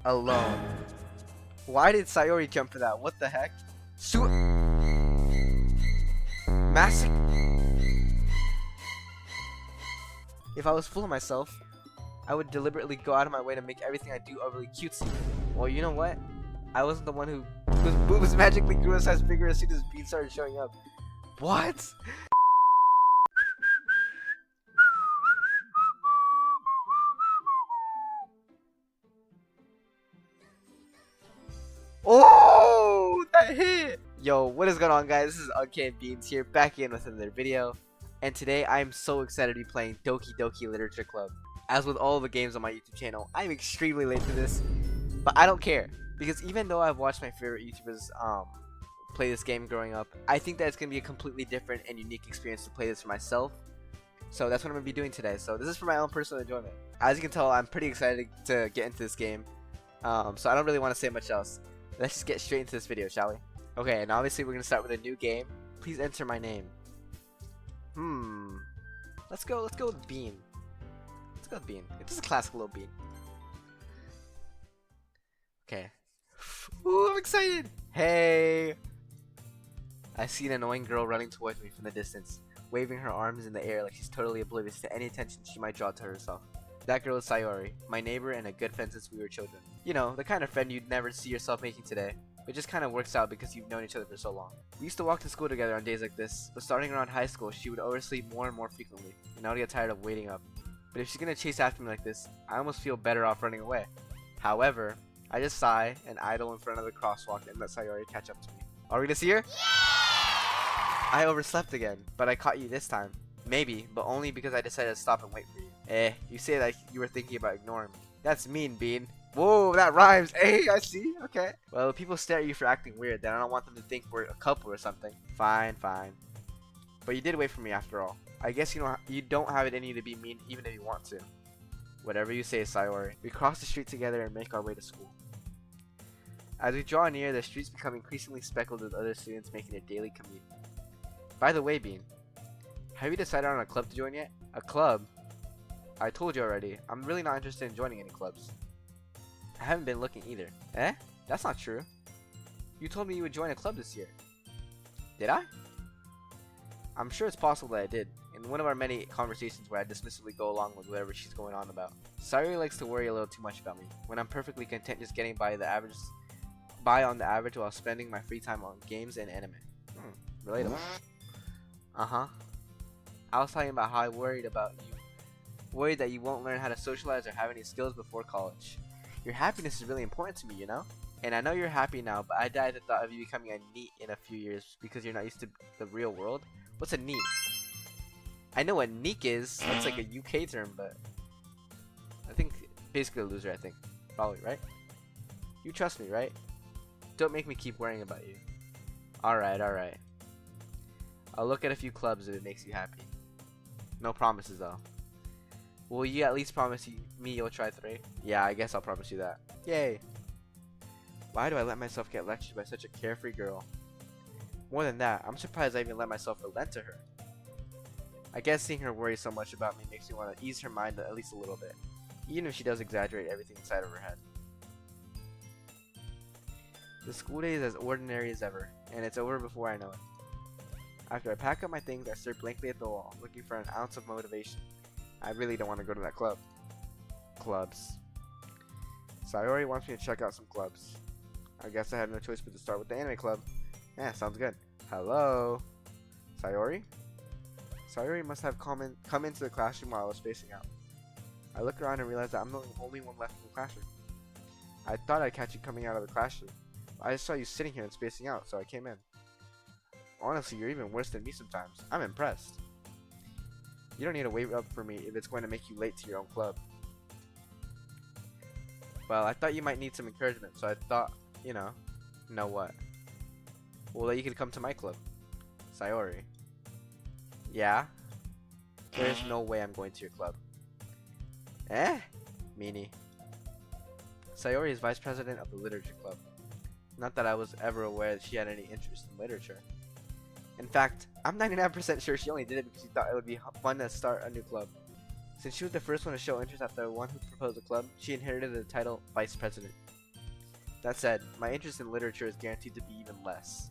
alone. Why did Sayori jump for that? What the heck? Massive. If I was full of myself, I would deliberately go out of my way to make everything I do overly cutesy. Well, you know what? I wasn't the one whose boobs magically grew a size bigger as soon as Bean started showing up. What? Oh, that hit! Yo, what is going on, guys? This is Uncanny Beans here, back in with another video. And today, I am so excited to be playing Doki Doki Literature Club. As with all the games on my YouTube channel, I'm extremely late to this, but I don't care. Because even though I've watched my favorite YouTubers play this game growing up, I think that it's going to be a completely different and unique experience to play this for myself. So that's what I'm going to be doing today. So this is for my own personal enjoyment. As you can tell, I'm pretty excited to get into this game. So I don't really want to say much else. Let's just get straight into this video, shall we? Okay, and obviously we're going to start with a new game. Please enter my name. Let's go with Bean. Let's go with Bean. It's just a classic little Bean. Okay. Ooh, I'm excited! Hey! I see an annoying girl running towards me from the distance, waving her arms in the air like she's totally oblivious to any attention she might draw to herself. That girl is Sayori, my neighbor and a good friend since we were children. You know, the kind of friend you'd never see yourself making today. It just kind of works out because you've known each other for so long. We used to walk to school together on days like this, but starting around high school, she would oversleep more and more frequently, and I would get tired of waiting up. But if she's gonna chase after me like this, I almost feel better off running away. However, I just sigh and idle in front of the crosswalk and let Sayori catch up to me. Are we gonna see her? I overslept again, but I caught you this time. Maybe, but only because I decided to stop and wait for you. You say that you were thinking about ignoring me. That's mean, Bean. Whoa, that rhymes. Hey, I see. Okay. Well, if people stare at you for acting weird, then I don't want them to think we're a couple or something. Fine. But you did wait for me after all. I guess you don't have it in you to be mean even if you want to. Whatever you say, Sayori. We cross the street together and make our way to school. As we draw near, the streets become increasingly speckled with other students making their daily commute. By the way, Bean, have you decided on a club to join yet? A club? I told you already, I'm really not interested in joining any clubs. I haven't been looking either. Eh? That's not true. You told me you would join a club this year. Did I? I'm sure it's possible that I did, in one of our many conversations where I dismissively go along with whatever she's going on about. Sayori likes to worry a little too much about me, when I'm perfectly content just getting by on the average while spending my free time on games and anime. Relatable. Uh-huh. I was talking about how I worried that you won't learn how to socialize or have any skills before college. Your happiness is really important to me, you know? And I know you're happy now, but I died at the thought of you becoming a NEET in a few years because you're not used to the real world. What's a NEET? I know what NEET is. That's like a UK term, but I think basically a loser, I think. Probably, right? You trust me, right? Don't make me keep worrying about you. Alright. I'll look at a few clubs if it makes you happy. No promises, though. Will you at least promise me you'll try 3? Yeah, I guess I'll promise you that. Yay! Why do I let myself get lectured by such a carefree girl? More than that, I'm surprised I even let myself relent to her. I guess seeing her worry so much about me makes me want to ease her mind at least a little bit, even if she does exaggerate everything inside of her head. The school day is as ordinary as ever, and it's over before I know it. After I pack up my things, I stare blankly at the wall, looking for an ounce of motivation. I really don't want to go to that club. Clubs. Sayori wants me to check out some clubs. I guess I have no choice but to start with the anime club. Yeah, sounds good. Hello? Sayori? Sayori must have come into the classroom while I was spacing out. I look around and realize that I'm the only one left in the classroom. I thought I'd catch you coming out of the classroom. I just saw you sitting here and spacing out, so I came in. Honestly, you're even worse than me sometimes. I'm impressed. You don't need to wait up for me if it's going to make you late to your own club. Well, I thought you might need some encouragement, so I thought, you know what? Well, that you could come to my club. Sayori. Yeah? There's no way I'm going to your club. Meanie. Sayori is vice president of the literature club. Not that I was ever aware that she had any interest in literature. In fact, I'm 99% sure she only did it because she thought it would be fun to start a new club. Since she was the first one to show interest after the one who proposed the club, she inherited the title Vice President. That said, my interest in literature is guaranteed to be even less.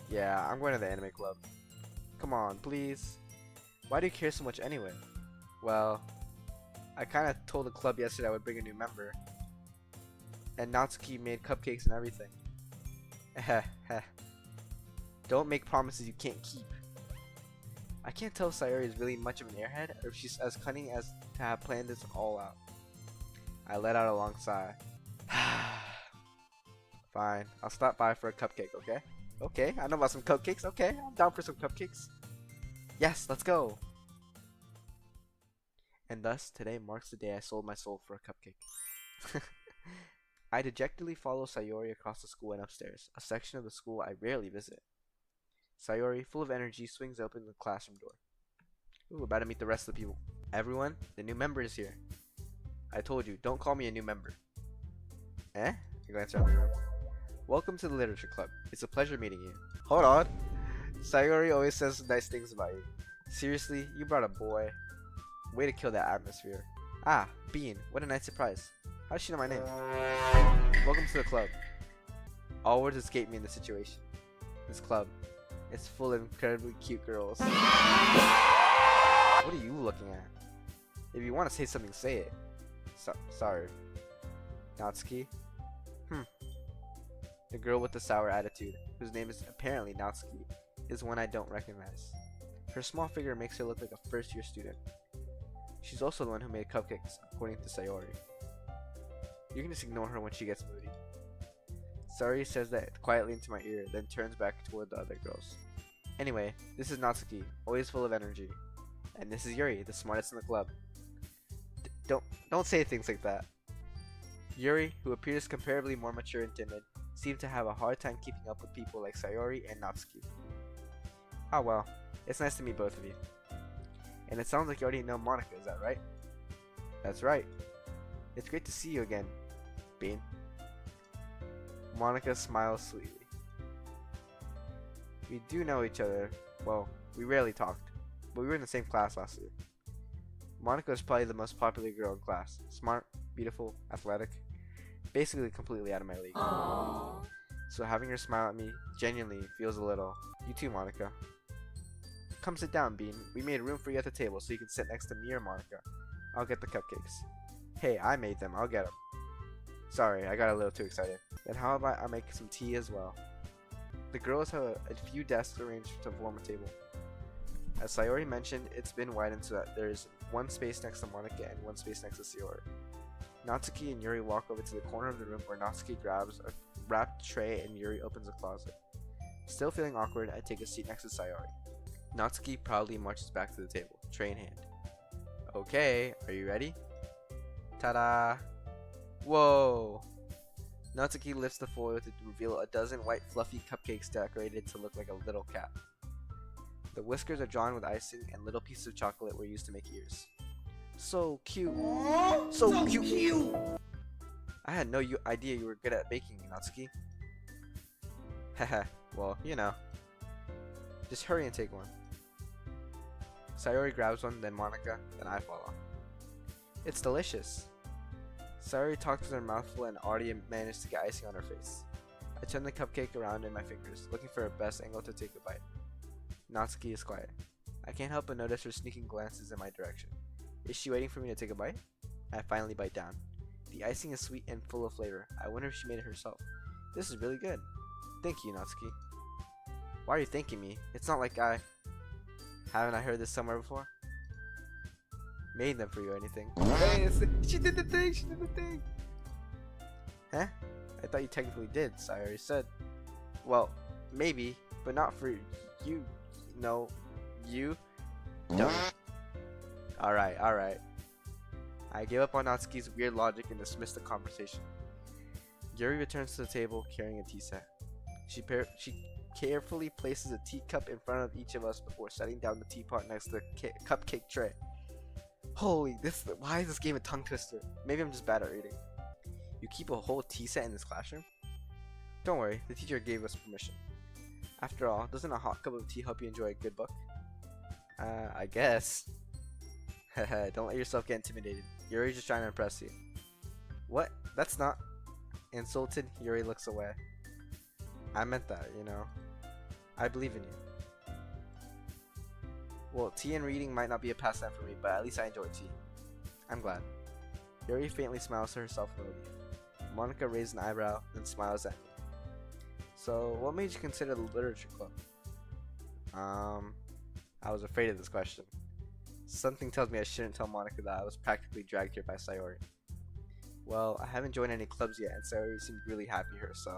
Yeah, I'm going to the anime club. Come on, please. Why do you care so much anyway? Well, I kinda told the club yesterday I would bring a new member. And Natsuki made cupcakes and everything. Don't make promises you can't keep. I can't tell if Sayori is really much of an airhead or if she's as cunning as to have planned this all out. I let out a long sigh. Fine, I'll stop by for a cupcake, okay? Okay, I know about some cupcakes. Okay, I'm down for some cupcakes. Yes, let's go! And thus, today marks the day I sold my soul for a cupcake. I dejectedly follow Sayori across the school and upstairs, a section of the school I rarely visit. Sayori, full of energy, swings open the classroom door. Ooh, about to meet the rest of the people. Everyone, the new member is here. I told you, don't call me a new member. Eh? I glance around the room. Welcome to the Literature Club. It's a pleasure meeting you. Hold on. Sayori always says nice things about you. Seriously, you brought a boy. Way to kill that atmosphere. Ah, Bean, what a nice surprise. How does she know my name? Welcome to the club. All words escape me in this situation. This club, it's full of incredibly cute girls. What are you looking at? If you want to say something, say it. Sorry. Natsuki? The girl with the sour attitude, whose name is apparently Natsuki, is one I don't recognize. Her small figure makes her look like a first-year student. She's also the one who made cupcakes, according to Sayori. You can just ignore her when she gets moody. Sayori says that quietly into my ear, then turns back toward the other girls. Anyway, this is Natsuki, always full of energy. And this is Yuri, the smartest in the club. Don't say things like that. Yuri, who appears comparably more mature and timid, seemed to have a hard time keeping up with people like Sayori and Natsuki. Oh well, it's nice to meet both of you. And it sounds like you already know Monica, is that right? That's right. It's great to see you again, Bean. Monica smiles sweetly. We do know each other. Well, we rarely talked, but we were in the same class last year. Monica is probably the most popular girl in class. Smart, beautiful, athletic. Basically completely out of my league. Aww. So having her smile at me genuinely feels a little. You too, Monica. Come sit down, Bean. We made room for you at the table so you can sit next to me or Monica. I'll get the cupcakes. Hey, I made them. I'll get them. Sorry, I got a little too excited. Then how about I make some tea as well? The girls have a few desks arranged to form a table. As Sayori mentioned, it's been widened so that there's one space next to Monica and one space next to Sayori. Natsuki and Yuri walk over to the corner of the room where Natsuki grabs a wrapped tray and Yuri opens a closet. Still feeling awkward, I take a seat next to Sayori. Natsuki proudly marches back to the table, tray in hand. Okay, are you ready? Ta-da! Whoa! Natsuki lifts the foil to reveal a dozen white fluffy cupcakes decorated to look like a little cat. The whiskers are drawn with icing and little pieces of chocolate were used to make ears. So cute! So cute! I had no idea you were good at baking, Natsuki. Haha, well, you know. Just hurry and take one. Sayori grabs one, then Monica, then I follow. It's delicious. Sayori talks with her mouth full and already managed to get icing on her face. I turn the cupcake around in my fingers, looking for a best angle to take a bite. Natsuki is quiet. I can't help but notice her sneaking glances in my direction. Is she waiting for me to take a bite? I finally bite down. The icing is sweet and full of flavor. I wonder if she made it herself. This is really good. Thank you, Natsuki. Why are you thanking me? It's not like haven't I heard this somewhere before? Made them for you or anything. Hey, she did the thing! She did the thing! Huh? I thought you technically did, Sayori said. Well, maybe, but not for you. No, you don't. Alright, alright. I give up on Natsuki's weird logic and dismiss the conversation. Yuri returns to the table carrying a tea set. She carefully places a teacup in front of each of us before setting down the teapot next to the cupcake tray. Holy, why is this game a tongue twister? Maybe I'm just bad at reading. You keep a whole tea set in this classroom? Don't worry, the teacher gave us permission. After all, doesn't a hot cup of tea help you enjoy a good book? I guess. Don't let yourself get intimidated. Yuri's just trying to impress you. What? That's not... Insulted, Yuri looks away. I meant that, you know. I believe in you. Well, tea and reading might not be a pastime for me, but at least I enjoy tea. I'm glad. Yuri faintly smiles to herself in relief. Monica raises an eyebrow, then smiles at me. So, what made you consider the literature club? I was afraid of this question. Something tells me I shouldn't tell Monica that I was practically dragged here by Sayori. Well, I haven't joined any clubs yet, and Sayori seemed really happy here, so...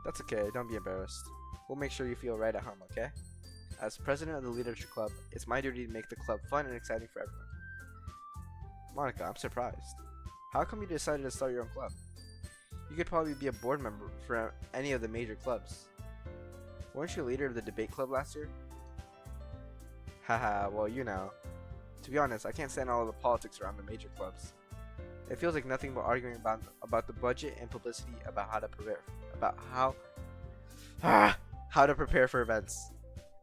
That's okay, don't be embarrassed. We'll make sure you feel right at home, okay? As president of the literature club, it's my duty to make the club fun and exciting for everyone. Monica, I'm surprised. How come you decided to start your own club? You could probably be a board member for any of the major clubs. Weren't you leader of the debate club last year? Haha, well, you know. To be honest, I can't stand all of the politics around the major clubs. It feels like nothing but arguing about the budget and publicity about how to prepare for events.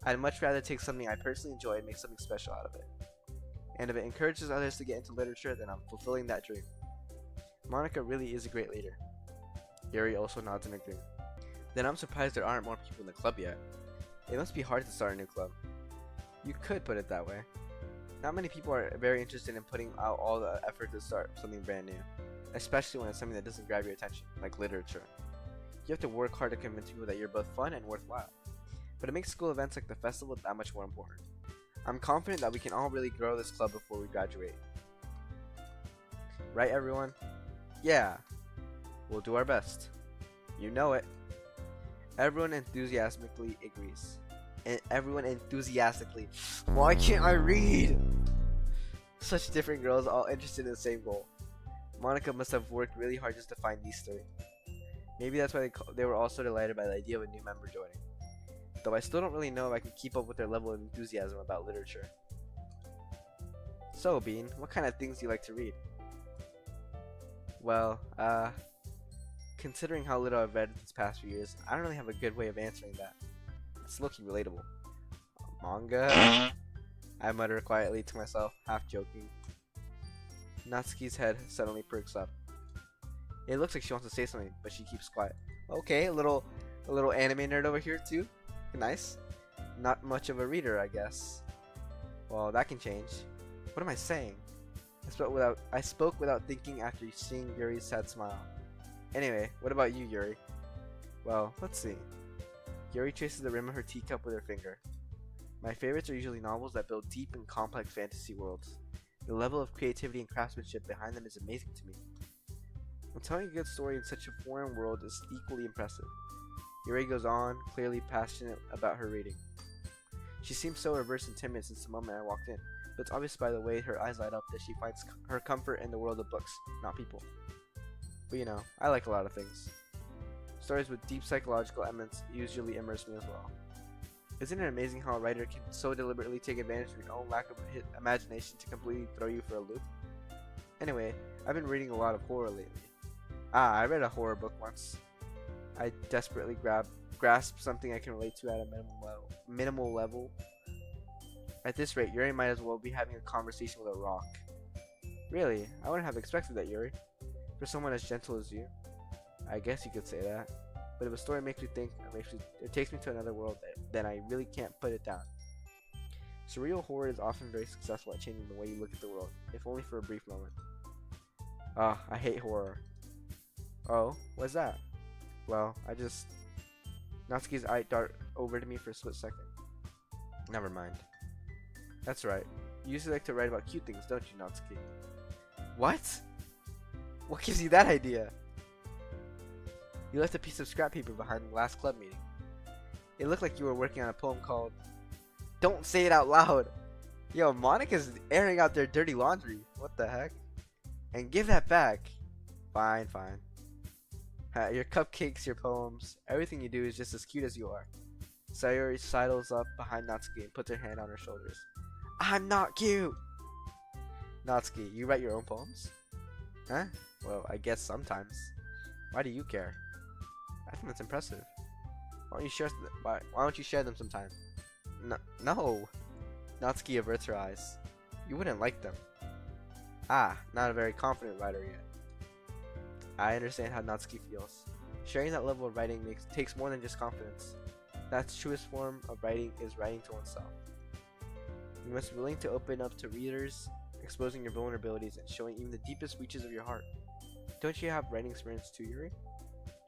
I'd much rather take something I personally enjoy and make something special out of it. And if it encourages others to get into literature, then I'm fulfilling that dream. Monica really is a great leader. Yuri also nods in agreement. Then I'm surprised there aren't more people in the club yet. It must be hard to start a new club. You could put it that way. Not many people are very interested in putting out all the effort to start something brand new, especially when it's something that doesn't grab your attention, like literature. You have to work hard to convince people that you're both fun and worthwhile. But it makes school events like the festival that much more important. I'm confident that we can all really grow this club before we graduate. Right, everyone? Yeah. We'll do our best. You know it. Everyone enthusiastically agrees. And everyone enthusiastically. Why can't I read? Such different girls, all interested in the same goal. Monica must have worked really hard just to find these three. Maybe that's why they were all so delighted by the idea of a new member joining. Though I still don't really know if I can keep up with their level of enthusiasm about literature. So, Bean, what kind of things do you like to read? Well, considering how little I've read these past few years, I don't really have a good way of answering that. It's looking relatable. Manga? I mutter quietly to myself, half joking. Natsuki's head suddenly perks up. It looks like she wants to say something, but she keeps quiet. Okay, a little anime nerd over here too. Nice. Not much of a reader, I guess. Well, that can change. What am I saying? I spoke without thinking after seeing Yuri's sad smile. Anyway, what about you, Yuri? Well, let's see. Yuri traces the rim of her teacup with her finger. My favorites are usually novels that build deep and complex fantasy worlds. The level of creativity and craftsmanship behind them is amazing to me. And telling a good story in such a foreign world is equally impressive. Yuri goes on, clearly passionate about her reading. She seems so reversed and timid since the moment I walked in, but it's obvious by the way her eyes light up that she finds her comfort in the world of books, not people. But you know, I like a lot of things. Stories with deep psychological elements usually immerse me as well. Isn't it amazing how a writer can so deliberately take advantage of your own lack of imagination to completely throw you for a loop? Anyway, I've been reading a lot of horror lately. I read a horror book once. I desperately grasp something I can relate to at a minimal level. At this rate, Yuri might as well be having a conversation with a rock. Really, I wouldn't have expected that, Yuri. For someone as gentle as you. I guess you could say that. But if a story makes me think, or it takes me to another world, then I really can't put it down. Surreal horror is often very successful at changing the way you look at the world, if only for a brief moment. I hate horror. Oh, what's that? Well, Natsuki's eye dart over to me for a split second. Never mind. That's right. You usually like to write about cute things, don't you, Natsuki? What? What gives you that idea? You left a piece of scrap paper behind the last club meeting. It looked like you were working on a poem called... Don't say it out loud! Yo, Monica's airing out their dirty laundry. What the heck? And give that back. Fine. Your cupcakes, your poems, everything you do is just as cute as you are. Sayori sidles up behind Natsuki and puts her hand on her shoulders. I'm not cute! Natsuki, you write your own poems? Huh? Well, I guess sometimes. Why do you care? I think that's impressive. Why don't you share them sometime? No. Natsuki averts her eyes. You wouldn't like them. Not a very confident writer yet. I understand how Natsuki feels. Sharing that level of writing takes more than just confidence. That's truest form of writing is writing to oneself. You must be willing to open up to readers, exposing your vulnerabilities and showing even the deepest reaches of your heart. Don't you have writing experience too, Yuri?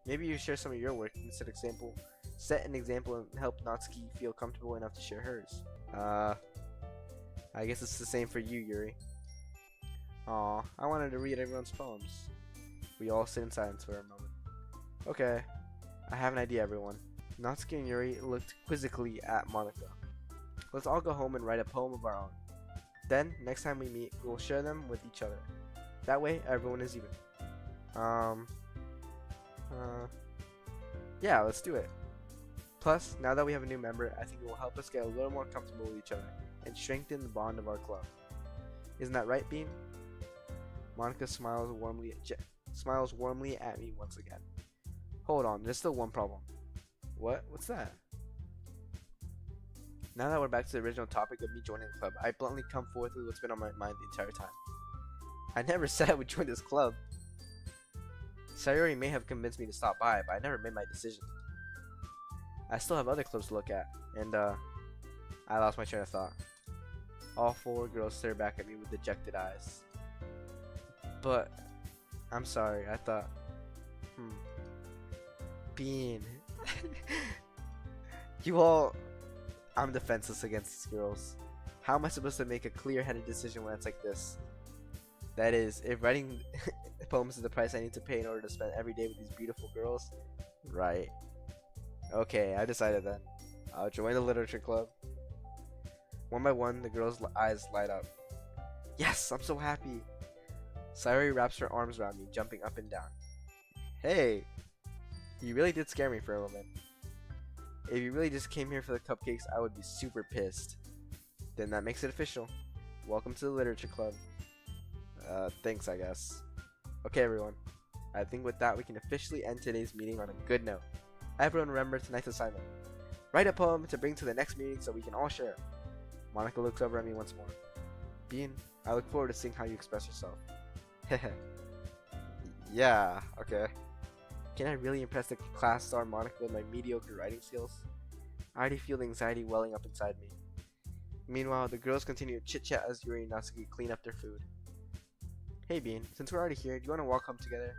Maybe you share some of your work and set an example and help Natsuki feel comfortable enough to share hers. I guess it's the same for you, Yuri. Aw, I wanted to read everyone's poems. We all sit in silence for a moment. Okay, I have an idea, everyone. Natsuki and Yuri looked quizzically at Monika. Let's all go home and write a poem of our own. Then, next time we meet, we will share them with each other. That way, everyone is even. Yeah, let's do it. Plus, now that we have a new member, I think it will help us get a little more comfortable with each other and strengthen the bond of our club. Isn't that right, Bean? Monika smiles warmly at me once again. Hold on, there's still one problem. What? What's that? Now that we're back to the original topic of me joining the club, I bluntly come forth with what's been on my mind the entire time. I never said I would join this club. Sayori may have convinced me to stop by, but I never made my decision. I still have other clubs to look at, and I lost my train of thought. All four girls stare back at me with dejected eyes. But, I'm sorry, I thought, Bean. I'm defenseless against these girls. How am I supposed to make a clear-headed decision when it's like this? That is, if writing poems is the price I need to pay in order to spend every day with these beautiful girls, right. Okay, I decided then. I'll join the literature club. One by one, the girls' eyes light up. Yes, I'm so happy. Sayori wraps her arms around me, jumping up and down. Hey, you really did scare me for a moment. If you really just came here for the cupcakes, I would be super pissed. Then that makes it official. Welcome to the literature club. Thanks, I guess. Okay, everyone. I think with that, we can officially end today's meeting on a good note. Everyone remember tonight's assignment. Write a poem to bring to the next meeting so we can all share it. Monika looks over at me once more. Bean, I look forward to seeing how you express yourself. Yeah, okay. Can I really impress the class star Monika with my mediocre writing skills? I already feel the anxiety welling up inside me. Meanwhile, the girls continue to chit-chat as Yuri and Natsuki clean up their food. Hey Bean, since we're already here, do you want to walk home together?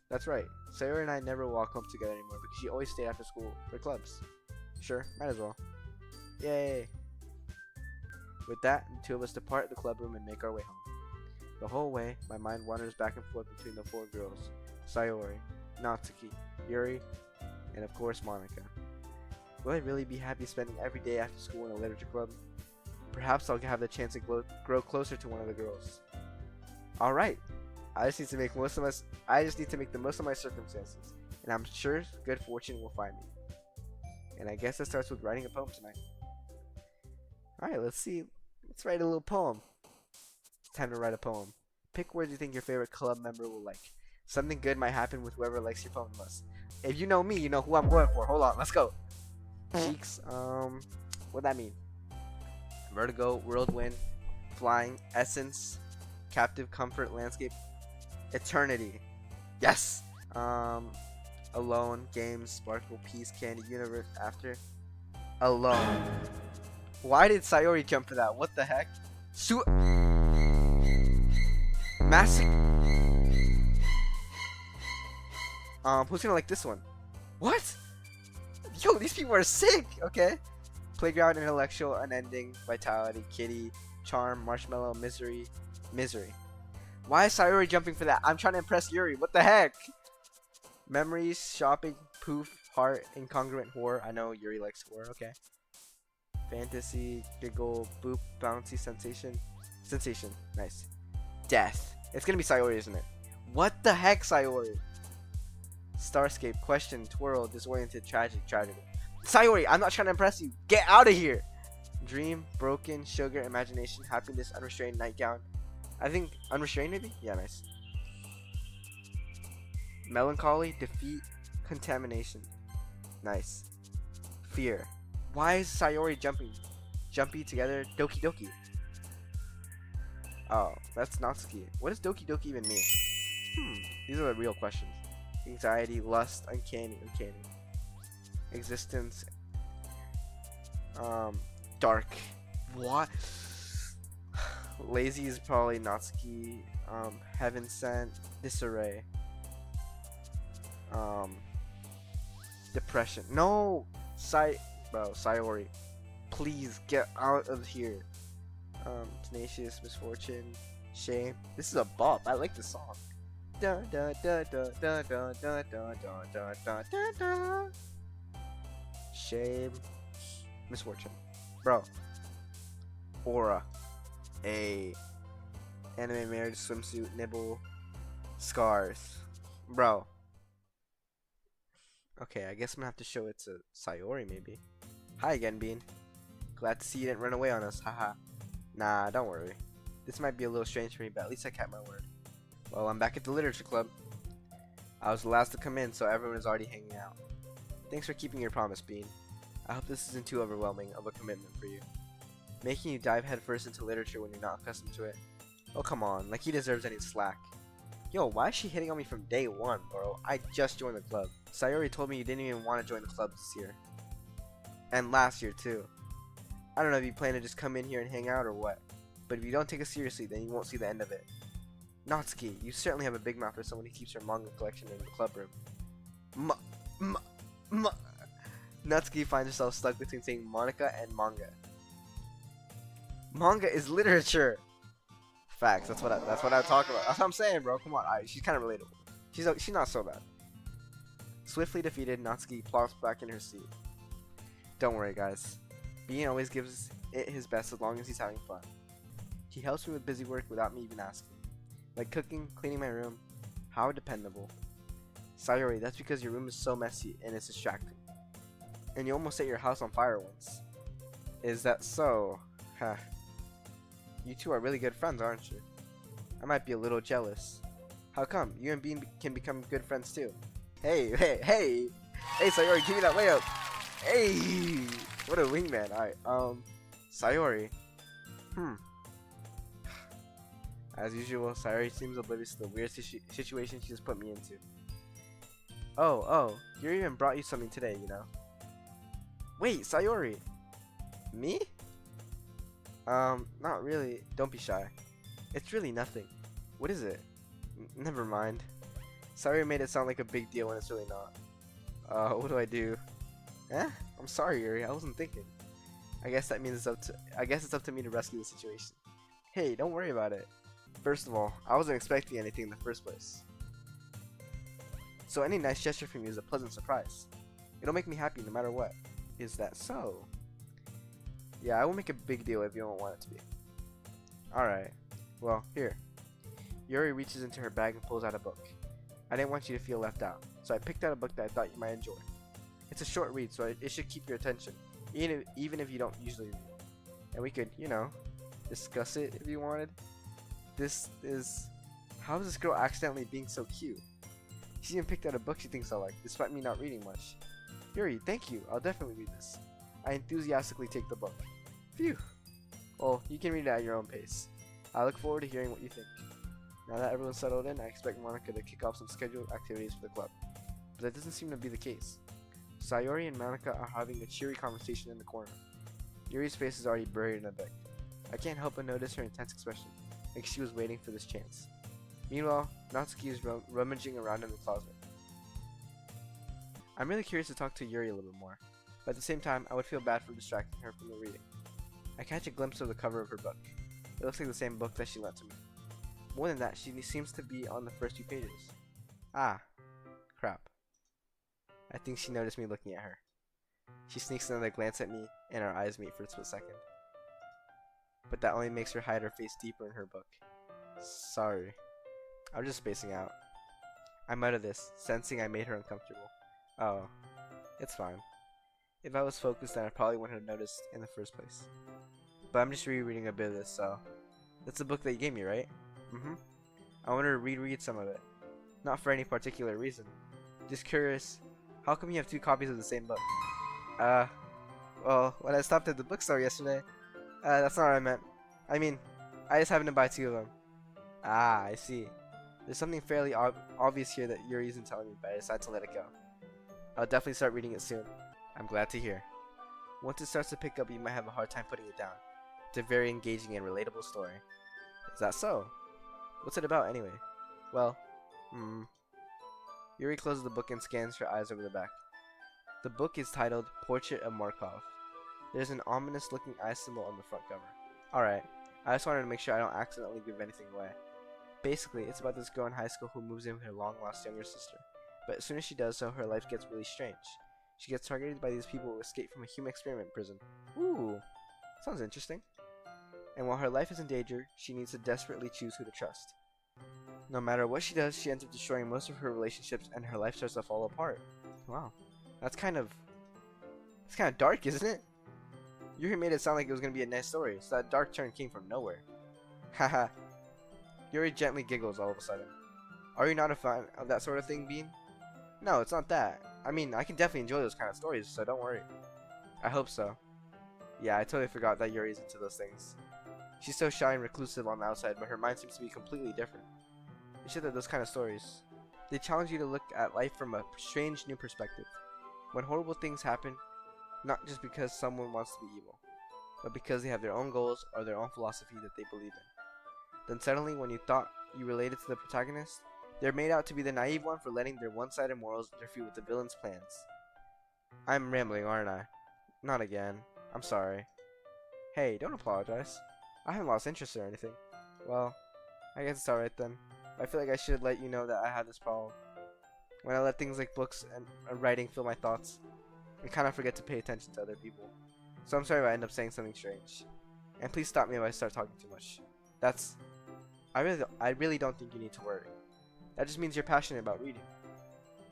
That's right, Sayori and I never walk home together anymore because she always stayed after school for clubs. Sure, might as well. Yay! With that, the two of us depart the club room and make our way home. The whole way, my mind wanders back and forth between the four girls, Sayori, Natsuki, Yuri, and of course Monika. Will I really be happy spending every day after school in a literature club? Perhaps I'll have the chance to grow closer to one of the girls. Alright, I just need to make the most of my circumstances, and I'm sure good fortune will find me. And I guess it starts with writing a poem tonight. Alright, let's see. Let's write a little poem. It's time to write a poem. Pick words you think your favorite club member will like. Something good might happen with whoever likes your poem the most. If you know me, you know who I'm going for. Hold on, let's go. Cheeks, what'd that mean? Vertigo, whirlwind, flying, essence, captive, comfort, landscape, eternity. Yes! Alone, games, sparkle, peace, candy, universe, after. Alone. Why did Sayori jump for that? What the heck? Who's gonna like this one? What? Yo, these people are sick! Okay. Playground, intellectual, unending, vitality, kitty, charm, marshmallow, misery. Why is Sayori jumping for that? I'm trying to impress Yuri. What the heck? Memories, shopping, poof, heart, incongruent, horror. I know Yuri likes horror. Okay. Fantasy, giggle, boop, bouncy, sensation. Nice. Death. It's gonna be Sayori, isn't it? What the heck, Sayori? Starscape, question, twirl, disoriented, tragedy. Sayori, I'm not trying to impress you. Get out of here. Dream, broken, sugar, imagination, happiness, unrestrained, nightgown. I think unrestrained maybe? Yeah, nice. Melancholy, defeat, contamination. Nice. Fear. Why is Sayori jumping? Jumpy together, Doki. Oh, that's Natsuki. What does Doki even mean? These are the real questions. Anxiety, lust, uncanny. Existence, dark. What? Lazy is probably Natsuki. Heaven sent, disarray. Depression. No! Bro, Sayori. Please get out of here. Tenacious, misfortune, shame. This is a bop. I like this song. Da da da da da da da da da da da da. Shame, misfortune. Bro. Aura. A. Anime marriage swimsuit nibble. Scars. Bro. Okay, I guess I'm gonna have to show it to Sayori maybe. Hi again, Bean. Glad to see you didn't run away on us, haha. Nah, don't worry. This might be a little strange for me, but at least I kept my word. Well, I'm back at the literature club. I was the last to come in, so everyone is already hanging out. Thanks for keeping your promise, Bean. I hope this isn't too overwhelming of a commitment for you. Making you dive headfirst into literature when you're not accustomed to it. Oh, come on, like he deserves any slack. Yo, why is she hitting on me from day one, bro? I just joined the club. Sayori told me you didn't even want to join the club this year. And last year, too. I don't know if you plan to just come in here and hang out or what, but if you don't take us seriously, then you won't see the end of it. Natsuki, you certainly have a big mouth for someone who keeps her manga collection in the club room. Natsuki finds herself stuck between saying Monica and manga. Manga is literature! Facts, that's what I talk about. That's what I'm saying, bro. Come on, she's kind of relatable. She's not so bad. Swiftly defeated, Natsuki plops back in her seat. Don't worry, guys. Bean always gives it his best as long as he's having fun. He helps me with busy work without me even asking. Like cooking, cleaning my room. How dependable. Sayori, that's because your room is so messy and it's distracting. And you almost set your house on fire once. Is that so? Huh. You two are really good friends, aren't you? I might be a little jealous. How come? You and Bean can become good friends too. Hey, Sayori, give me that layup. Hey, what a wingman. Alright, Sayori. As usual, Sayori seems oblivious to the weird situation she just put me into. Oh, Yuri even brought you something today, you know. Wait, Sayori. Me? Not really. Don't be shy. It's really nothing. What is it? Never mind. Sayori made it sound like a big deal when it's really not. What do I do? I'm sorry, Yuri. I wasn't thinking. I guess it's up to me to rescue the situation. Hey, don't worry about it. First of all, I wasn't expecting anything in the first place. So any nice gesture from you is a pleasant surprise. It'll make me happy no matter what. Is that so? Yeah, I will make a big deal if you don't want it to be. Alright. Well, here. Yuri reaches into her bag and pulls out a book. I didn't want you to feel left out, so I picked out a book that I thought you might enjoy. It's a short read, so it should keep your attention, even if you don't usually read. And we could, discuss it if you wanted. How is this girl accidentally being so cute? She even picked out a book she thinks I like, despite me not reading much. Yuri, thank you. I'll definitely read this. I enthusiastically take the book. Phew. Well, you can read it at your own pace. I look forward to hearing what you think. Now that everyone's settled in, I expect Monica to kick off some scheduled activities for the club. But that doesn't seem to be the case. Sayori and Monica are having a cheery conversation in the corner. Yuri's face is already buried in a book. I can't help but notice her intense expression, like she was waiting for this chance. Meanwhile, Natsuki is rummaging around in the closet. I'm really curious to talk to Yuri a little bit more, but at the same time, I would feel bad for distracting her from the reading. I catch a glimpse of the cover of her book. It looks like the same book that she lent to me. More than that, she seems to be on the first few pages. Ah, crap. I think she noticed me looking at her. She sneaks another glance at me, and our eyes meet for a split second. But that only makes her hide her face deeper in her book. Sorry. I was just spacing out. I mutter this, sensing I made her uncomfortable. Oh, it's fine. If I was focused, then I probably wouldn't have noticed in the first place. But I'm just rereading a bit of this, so... That's the book that you gave me, right? I want to reread some of it. Not for any particular reason. Just curious, how come you have two copies of the same book? Well, when I stopped at the bookstore yesterday... that's not what I meant. I mean, I just happened to buy two of them. Ah, I see. There's something fairly obvious here that Yuri isn't telling me, but I decide to let it go. I'll definitely start reading it soon. I'm glad to hear. Once it starts to pick up, you might have a hard time putting it down. It's a very engaging and relatable story. Is that so? What's it about anyway? Well, Yuri closes the book and scans her eyes over the back. The book is titled Portrait of Markov. There's an ominous looking eye symbol on the front cover. Alright, I just wanted to make sure I don't accidentally give anything away. Basically, it's about this girl in high school who moves in with her long lost younger sister. But as soon as she does so, her life gets really strange. She gets targeted by these people who escaped from a human experiment prison. Ooh, sounds interesting. And while her life is in danger, she needs to desperately choose who to trust. No matter what she does, she ends up destroying most of her relationships and her life starts to fall apart. Wow, it's kind of dark, isn't it? Yuri made it sound like it was going to be a nice story, so that dark turn came from nowhere. Haha. Yuri gently giggles all of a sudden. Are you not a fan of that sort of thing, Bean? No, it's not that. I mean, I can definitely enjoy those kind of stories, so don't worry. I hope so. Yeah, I totally forgot that Yuri's into those things. She's so shy and reclusive on the outside, but her mind seems to be completely different. It's just that those kind of stories, they challenge you to look at life from a strange new perspective. When horrible things happen, not just because someone wants to be evil, but because they have their own goals or their own philosophy that they believe in. Then suddenly, when you thought you related to the protagonist, they're made out to be the naive one for letting their one-sided morals interfere with the villain's plans. I'm rambling, aren't I? Not again. I'm sorry. Hey, don't apologize. I haven't lost interest or anything. Well, I guess it's alright then. I feel like I should let you know that I have this problem. When I let things like books and writing fill my thoughts, I kind of forget to pay attention to other people. So I'm sorry if I end up saying something strange. And please stop me if I start talking too much. I really don't think you need to worry. That just means you're passionate about reading.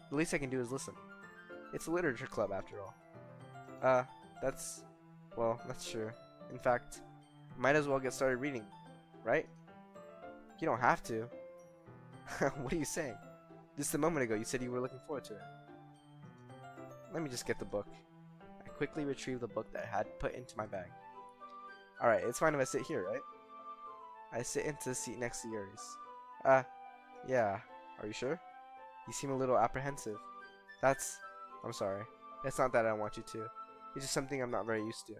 The least I can do is listen. It's a literature club after all. That's true. In fact, might as well get started reading, right? You don't have to. What are you saying? Just a moment ago you said you were looking forward to it. Let me just get the book. I quickly retrieved the book that I had put into my bag. Alright, it's fine if I sit here, right? I sit into the seat next to Yuri's. Yeah. Are you sure? You seem a little apprehensive. I'm sorry. It's not that I don't want you to. It's just something I'm not very used to.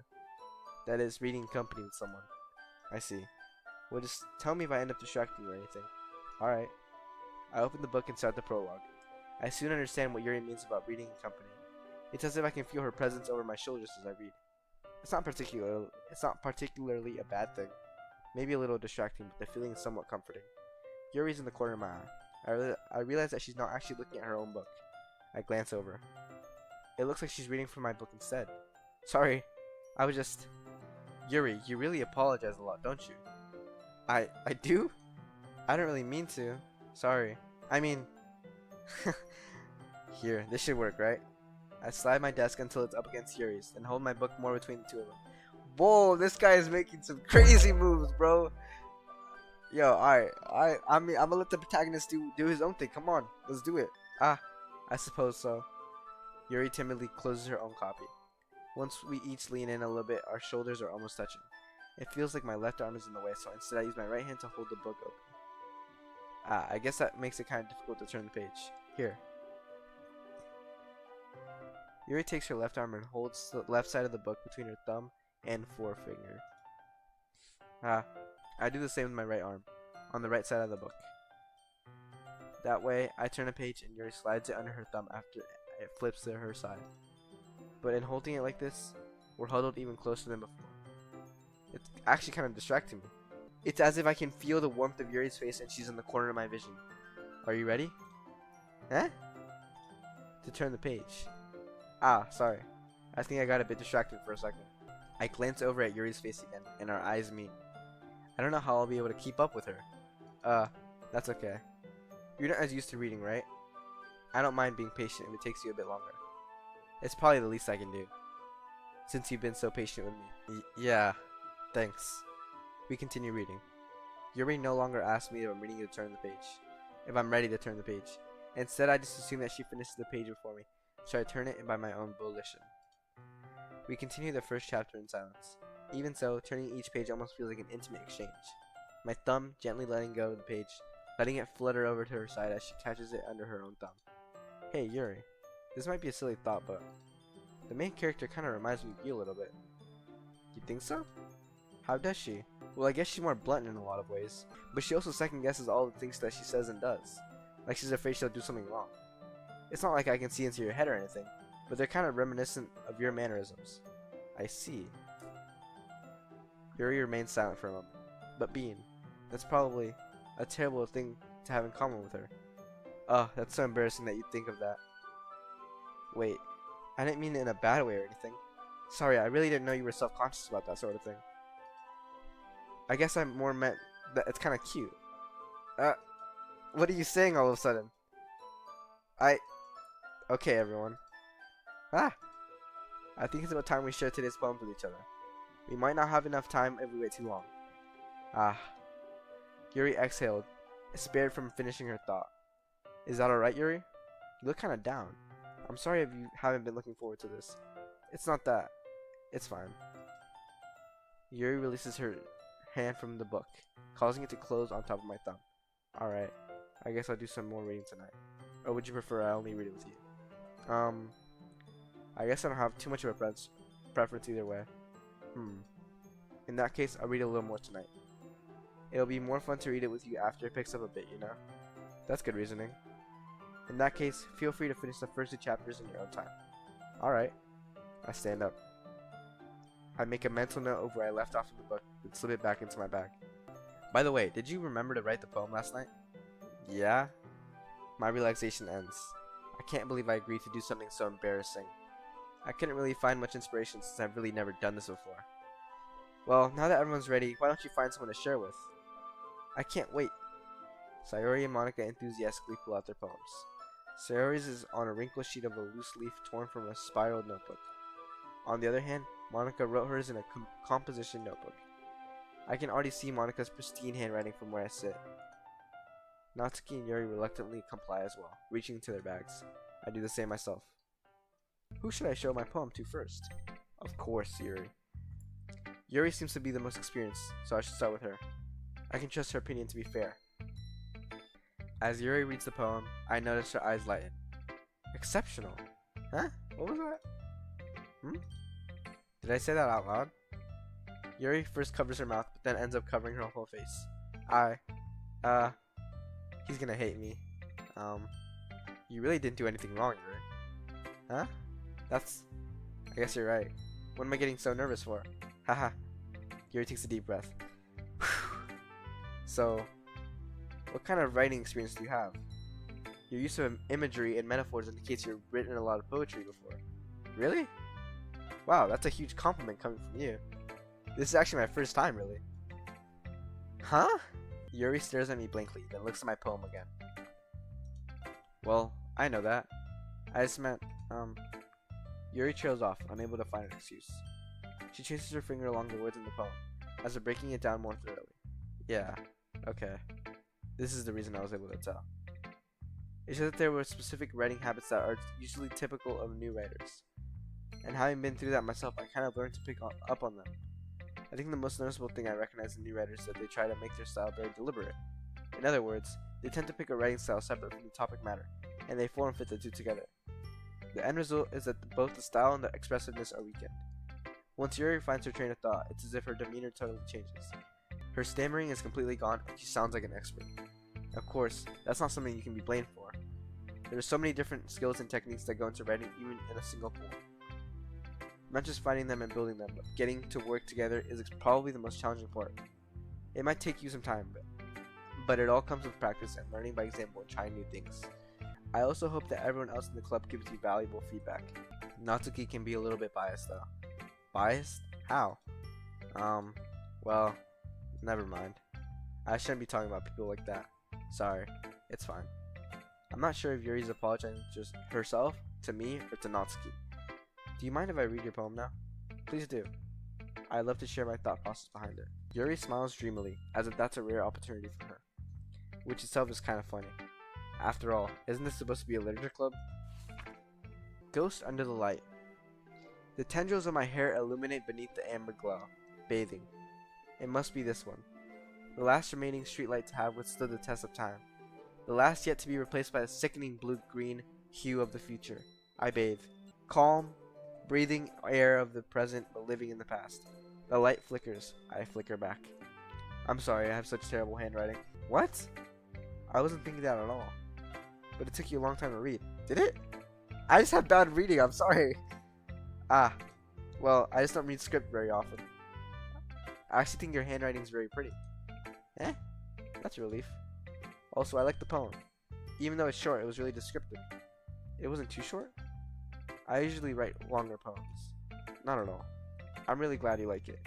That is, reading in company with someone. I see. Well, just tell me if I end up distracting you or anything. Alright. I open the book and start the prologue. I soon understand what Yuri means about reading in company. It's as if I can feel her presence over my shoulders as I read. It's not particularly a bad thing. Maybe a little distracting, but the feeling is somewhat comforting. Yuri's in the corner of my eye. I realize that she's not actually looking at her own book. I glance over. It looks like she's reading from my book instead. Sorry, I was just... Yuri, you really apologize a lot, don't you? I do? I don't really mean to. Sorry. I mean... Here, this should work, right? I slide my desk until it's up against Yuri's, then hold my book more between the two of them. Whoa, this guy is making some crazy moves, bro. Yo, alright. I'm gonna let the protagonist do his own thing. Come on, let's do it. I suppose so. Yuri timidly closes her own copy. Once we each lean in a little bit, our shoulders are almost touching. It feels like my left arm is in the way, so instead I use my right hand to hold the book open. I guess that makes it kind of difficult to turn the page. Here. Yuri takes her left arm and holds the left side of the book between her thumb and forefinger. I do the same with my right arm, on the right side of the book. That way, I turn a page and Yuri slides it under her thumb after it flips to her side. But in holding it like this, we're huddled even closer than before. It's actually kind of distracting me. It's as if I can feel the warmth of Yuri's face and she's in the corner of my vision. Are you ready? Huh? To turn the page. Sorry. I think I got a bit distracted for a second. I glance over at Yuri's face again, and our eyes meet. I don't know how I'll be able to keep up with her. That's okay. You're not as used to reading, right? I don't mind being patient if it takes you a bit longer. It's probably the least I can do, since you've been so patient with me. Yeah, thanks. We continue reading. Yuri no longer asks me if I'm ready to turn the page. Instead, I just assume that she finishes the page before me, so I turn it by my own volition. We continue the first chapter in silence. Even so, turning each page almost feels like an intimate exchange. My thumb gently letting go of the page, letting it flutter over to her side as she catches it under her own thumb. Hey, Yuri. This might be a silly thought, but the main character kind of reminds me of you a little bit. You think so? How does she? Well, I guess she's more blunt in a lot of ways, but she also second guesses all the things that she says and does. Like she's afraid she'll do something wrong. It's not like I can see into your head or anything, but they're kind of reminiscent of your mannerisms. I see. Yuri remains silent for a moment. But Bean, that's probably a terrible thing to have in common with her. Oh, that's so embarrassing that you think of that. Wait, I didn't mean it in a bad way or anything. Sorry, I really didn't know you were self-conscious about that sort of thing. I guess I more meant that it's kind of cute. What are you saying all of a sudden? Okay, everyone. I think it's about time we share today's poems with each other. We might not have enough time if we wait too long. Yuri exhaled, spared from finishing her thought. Is that alright, Yuri? You look kind of down. I'm sorry if you haven't been looking forward to this. It's not that. It's fine. Yuri releases her hand from the book, causing it to close on top of my thumb. Alright, I guess I'll do some more reading tonight. Or would you prefer I only read it with you? I guess I don't have too much of a preference either way. In that case, I'll read a little more tonight. It'll be more fun to read it with you after it picks up a bit, you know? That's good reasoning. In that case, feel free to finish the first 2 chapters in your own time. Alright. I stand up. I make a mental note of where I left off in the book and slip it back into my bag. By the way, did you remember to write the poem last night? Yeah? My relaxation ends. I can't believe I agreed to do something so embarrassing. I couldn't really find much inspiration since I've really never done this before. Well, now that everyone's ready, why don't you find someone to share with? I can't wait. Sayori and Monica enthusiastically pull out their poems. Sayori's is on a wrinkled sheet of a loose leaf torn from a spiraled notebook. On the other hand, Monica wrote hers in a composition notebook. I can already see Monica's pristine handwriting from where I sit. Natsuki and Yuri reluctantly comply as well, reaching into their bags. I do the same myself. Who should I show my poem to first? Of course, Yuri. Yuri seems to be the most experienced, so I should start with her. I can trust her opinion to be fair. As Yuri reads the poem, I notice her eyes lighten. Exceptional. Huh? What was that? Did I say that out loud? Yuri first covers her mouth, but then ends up covering her whole face. He's gonna hate me. You really didn't do anything wrong, Yuri. Huh? I guess you're right. What am I getting so nervous for? Haha. Yuri takes a deep breath. So, what kind of writing experience do you have? Your use of imagery and metaphors indicates you've written a lot of poetry before. Really? Wow, that's a huge compliment coming from you. This is actually my first time, really. Huh? Yuri stares at me blankly, then looks at my poem again. Well, I know that. I just meant, Yuri trails off, unable to find an excuse. She traces her finger along the words in the poem, as if breaking it down more thoroughly. Yeah, okay. This is the reason I was able to tell. It said that there were specific writing habits that are usually typical of new writers. And having been through that myself, I kind of learned to pick up on them. I think the most noticeable thing I recognize in new writers is that they try to make their style very deliberate. In other words, they tend to pick a writing style separate from the topic matter, and they form fit the two together. The end result is that both the style and the expressiveness are weakened. Once Yuri finds her train of thought, it's as if her demeanor totally changes. Her stammering is completely gone, and she sounds like an expert. Of course, that's not something you can be blamed for. There are so many different skills and techniques that go into writing even in a single poem. Not just finding them and building them, but getting to work together is probably the most challenging part. It might take you some time, but it all comes with practice and learning by example and trying new things. I also hope that everyone else in the club gives you valuable feedback. Natsuki can be a little bit biased though. Biased? How? Well, never mind. I shouldn't be talking about people like that. Sorry, it's fine. I'm not sure if Yuri's apologizing just herself, to me, or to Natsuki. Do you mind if I read your poem now? Please do. I'd love to share my thought process behind it. Yuri smiles dreamily, as if that's a rare opportunity for her, which itself is kind of funny. After all, isn't this supposed to be a literature club? Ghost under the light. The tendrils of my hair illuminate beneath the amber glow, bathing. It must be this one. The last remaining streetlight to have withstood the test of time. The last yet to be replaced by the sickening blue-green hue of the future. I bathe. Calm, breathing air of the present but living in the past. The light flickers. I flicker back. I'm sorry, I have such terrible handwriting. What? I wasn't thinking that at all. But it took you a long time to read. Did it? I just have bad reading, I'm sorry. Ah. Well, I just don't read script very often. I actually think your handwriting is very pretty. Eh? That's a relief. Also, I like the poem. Even though it's short, it was really descriptive. It wasn't too short? I usually write longer poems. Not at all. I'm really glad you like it.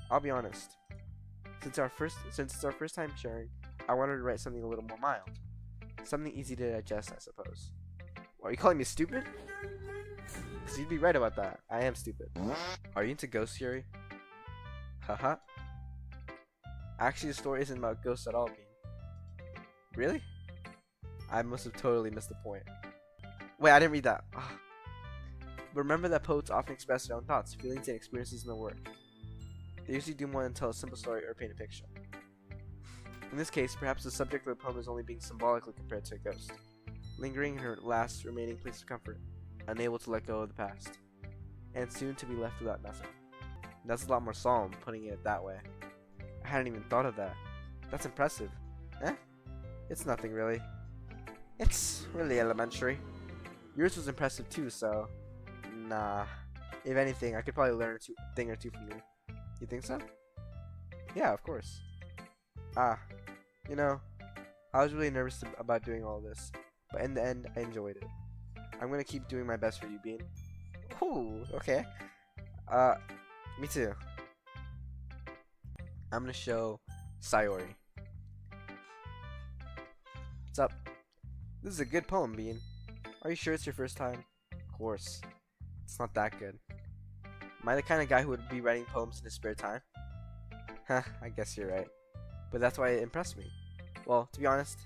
I'll be honest. Since it's our first time sharing, I wanted to write something a little more mild. Something easy to digest, I suppose. Are you calling me stupid? Because you'd be right about that. I am stupid. Are you into ghosts, Yuri? Haha. Actually, the story isn't about ghosts at all, Bean. Really? I must have totally missed the point. Wait, I didn't read that. Ugh. But remember that poets often express their own thoughts, feelings, and experiences in their work. They usually do more than tell a simple story or paint a picture. In this case, perhaps the subject of the poem is only being symbolically compared to a ghost, lingering in her last remaining place of comfort, unable to let go of the past, and soon to be left without nothing. That's a lot more solemn, putting it that way. I hadn't even thought of that. That's impressive. Eh? It's nothing really. It's really elementary. Yours was impressive too, so... Nah. If anything, I could probably learn a thing or two from you. You think so? Yeah, of course. Ah. You know, I was really nervous about doing all this, but in the end, I enjoyed it. I'm gonna keep doing my best for you, Bean. Ooh, okay. Me too. I'm gonna show Sayori. What's up? This is a good poem, Bean. Are you sure it's your first time? Of course. It's not that good. Am I the kind of guy who would be writing poems in his spare time? Huh, I guess you're right. But that's why it impressed me. Well, to be honest,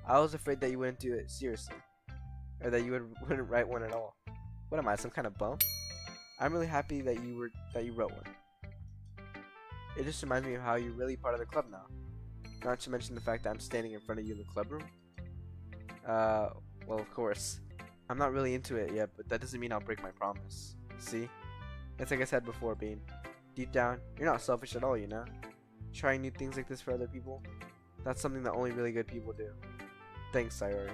I was afraid that you wouldn't do it seriously. Or that you wouldn't write one at all. What am I, some kind of bum? I'm really happy that you wrote one. It just reminds me of how you're really part of the club now. Not to mention the fact that I'm standing in front of you in the club room. Well, of course. I'm not really into it yet, but that doesn't mean I'll break my promise. See? It's like I said before, Bean. Deep down, you're not selfish at all, you know? Trying new things like this for other people, that's something that only really good people do. Thanks, Sayori.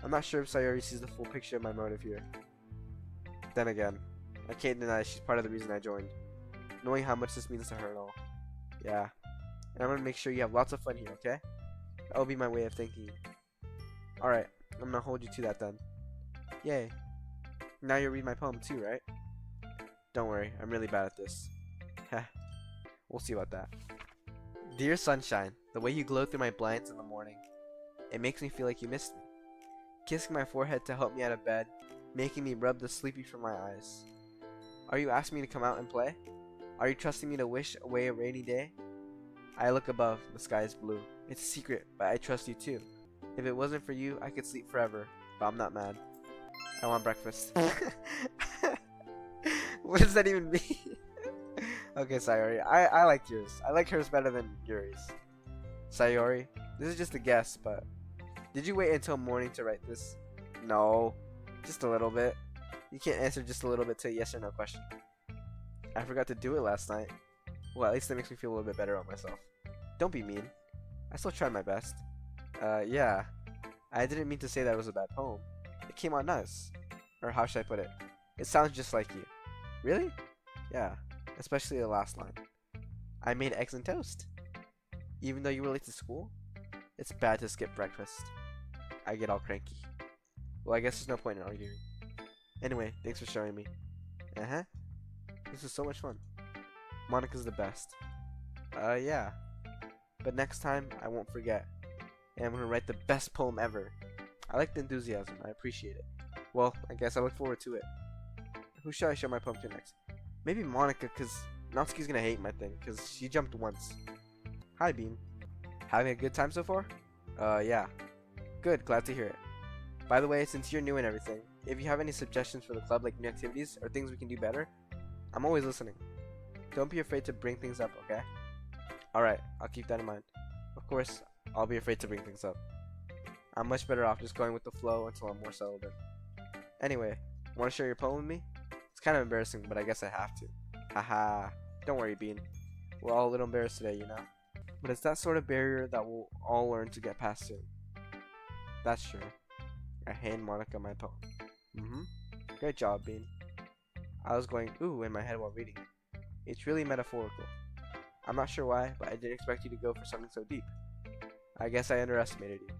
I'm not sure if Sayori sees the full picture of my motive here. Then again, I can't deny she's part of the reason I joined. Knowing how much this means to her and all. Yeah. And I'm gonna make sure you have lots of fun here, okay? That will be my way of thanking you. Alright, I'm gonna hold you to that then. Yay. Now you'll read my poem too, right? Don't worry, I'm really bad at this. Heh. We'll see about that. Dear sunshine, the way you glow through my blinds in the morning. It makes me feel like you missed me. Kissing my forehead to help me out of bed, making me rub the sleepy from my eyes. Are you asking me to come out and play? Are you trusting me to wish away a rainy day? I look above, the sky is blue. It's a secret, but I trust you too. If it wasn't for you, I could sleep forever, but I'm not mad. I want breakfast. What does that even mean? Okay, Sayori, I liked yours. I like hers better than Yuri's. Sayori, this is just a guess, but did you wait until morning to write this? No, just a little bit. You can't answer just a little bit to a yes or no question. I forgot to do it last night. Well, at least that makes me feel a little bit better about myself. Don't be mean. I still tried my best. Yeah. I didn't mean to say that it was a bad poem. It came out nice. Or how should I put it? It sounds just like you. Really? Yeah. Especially the last line. I made eggs and toast. Even though you were late to school? It's bad to skip breakfast. I get all cranky. Well, I guess there's no point in arguing. Anyway, thanks for showing me. Uh-huh. This was so much fun. Monica's the best. Yeah. But next time, I won't forget. And I'm gonna write the best poem ever. I like the enthusiasm. I appreciate it. Well, I guess I look forward to it. Who should I show my poem to next? Maybe Monica, cause Natsuki's gonna hate my thing, cause she jumped once. Hi, Bean. Having a good time so far? Yeah. Good, glad to hear it. By the way, since you're new and everything, if you have any suggestions for the club, like new activities or things we can do better, I'm always listening. Don't be afraid to bring things up, okay? Alright, I'll keep that in mind. Of course, I'll be afraid to bring things up. I'm much better off just going with the flow until I'm more settled in. Anyway, want to share your poem with me? It's kind of embarrassing, but I guess I have to. Haha, don't worry, Bean. We're all a little embarrassed today, you know? But it's that sort of barrier that we'll all learn to get past soon. That's true. I hand Monica my poem. Great job, Bean. I was going ooh in my head while reading it. It's really metaphorical. I'm not sure why, but I didn't expect you to go for something so deep. I guess I underestimated you.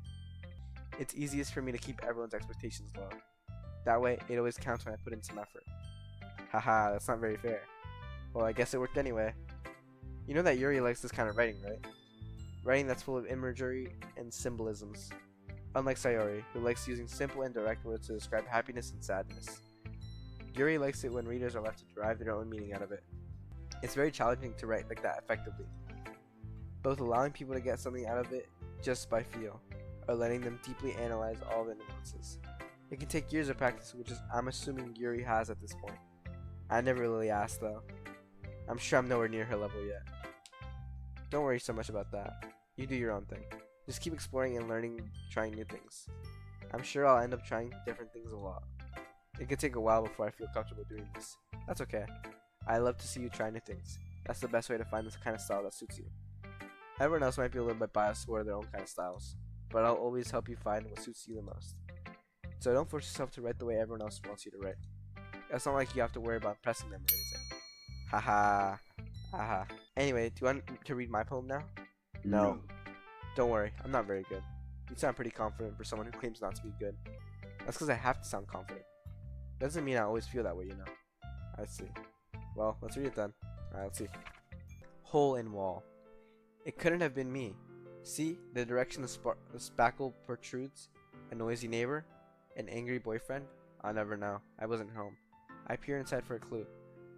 It's easiest for me to keep everyone's expectations low. That way, it always counts when I put in some effort. Haha, that's not very fair. Well, I guess it worked anyway. You know that Yuri likes this kind of writing, right? Writing that's full of imagery and symbolisms. Unlike Sayori, who likes using simple and direct words to describe happiness and sadness. Yuri likes it when readers are left to derive their own meaning out of it. It's very challenging to write like that effectively, both allowing people to get something out of it just by feel, or letting them deeply analyze all the nuances. It can take years of practice, which is I'm assuming Yuri has at this point. I never really asked though. I'm sure I'm nowhere near her level yet. Don't worry so much about that. You do your own thing. Just keep exploring and learning, trying new things. I'm sure I'll end up trying different things a lot. It could take a while before I feel comfortable doing this. That's okay. I love to see you try new things. That's the best way to find this kind of style that suits you. Everyone else might be a little bit biased toward their own kind of styles, but I'll always help you find what suits you the most. So don't force yourself to write the way everyone else wants you to write. It's not like you have to worry about impressing them or anything. Haha. Haha. Anyway, do you want to read my poem now? No. Don't worry, I'm not very good. You sound pretty confident for someone who claims not to be good. That's because I have to sound confident. Doesn't mean I always feel that way, you know. I see. Well, let's read it then. Alright, let's see. Hole in wall. It couldn't have been me. See, the direction the spackle protrudes. A noisy neighbor? An angry boyfriend? I'll never know. I wasn't home. I peer inside for a clue.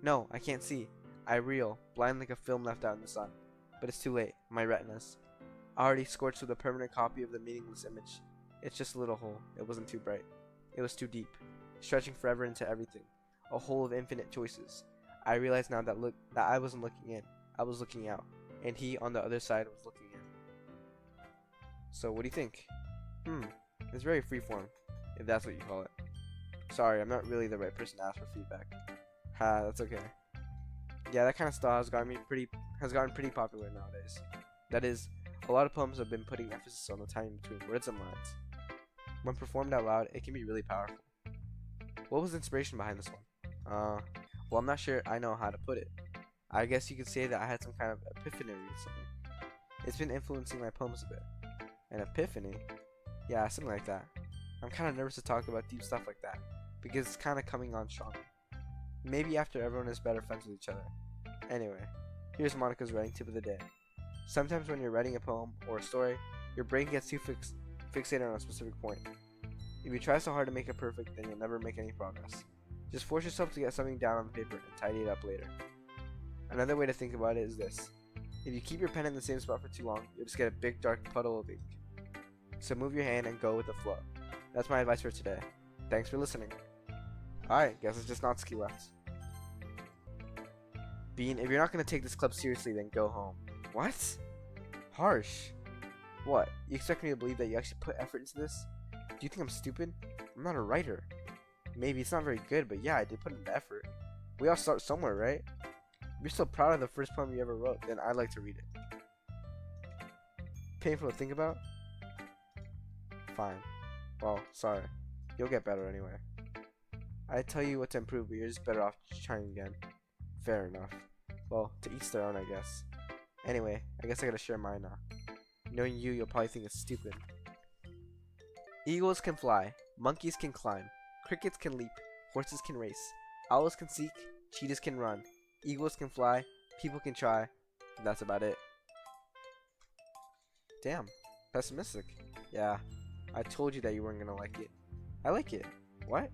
No, I can't see. I reel, blind like a film left out in the sun. But it's too late. My retinas. Already scorched with a permanent copy of the meaningless image. It's just a little hole. It wasn't too bright. It was too deep. Stretching forever into everything. A hole of infinite choices. I realize now that I wasn't looking in. I was looking out. And he, on the other side, was looking in. So, what do you think? It's very freeform, if that's what you call it. Sorry, I'm not really the right person to ask for feedback. Ha, that's okay. Yeah, that kind of style has gotten pretty popular nowadays. That is, a lot of poems have been putting emphasis on the timing between words and lines. When performed out loud, it can be really powerful. What was the inspiration behind this one? Well, I'm not sure I know how to put it. I guess you could say that I had some kind of epiphany recently. It's been influencing my poems a bit. An epiphany? Yeah, something like that. I'm kind of nervous to talk about deep stuff like that, because it's kind of coming on strong. Maybe after everyone is better friends with each other. Anyway, here's Monica's writing tip of the day. Sometimes when you're writing a poem or a story, your brain gets too fixated on a specific point. If you try so hard to make it perfect, then you'll never make any progress. Just force yourself to get something down on the paper and tidy it up later. Another way to think about it is this. If you keep your pen in the same spot for too long, you'll just get a big dark puddle of ink. So move your hand and go with the flow. That's my advice for today. Thanks for listening. Alright, guess it's just Natsuki left. Bean, if you're not going to take this club seriously, then go home. What? Harsh. What? You expect me to believe that you actually put effort into this? Do you think I'm stupid? I'm not a writer. Maybe it's not very good, but yeah, I did put in the effort. We all start somewhere, right? If you're so proud of the first poem you ever wrote, then I'd like to read it. Painful to think about? Fine. Well, sorry. You'll get better anyway. I tell you what to improve, but you're just better off trying again. Fair enough. Well, to each their own, I guess. Anyway, I guess I gotta share mine now. Knowing you, you'll probably think it's stupid. Eagles can fly, monkeys can climb, crickets can leap, horses can race, owls can seek, cheetahs can run, eagles can fly, people can try, and that's about it. Damn, pessimistic. Yeah, I told you that you weren't gonna like it. I like it. What?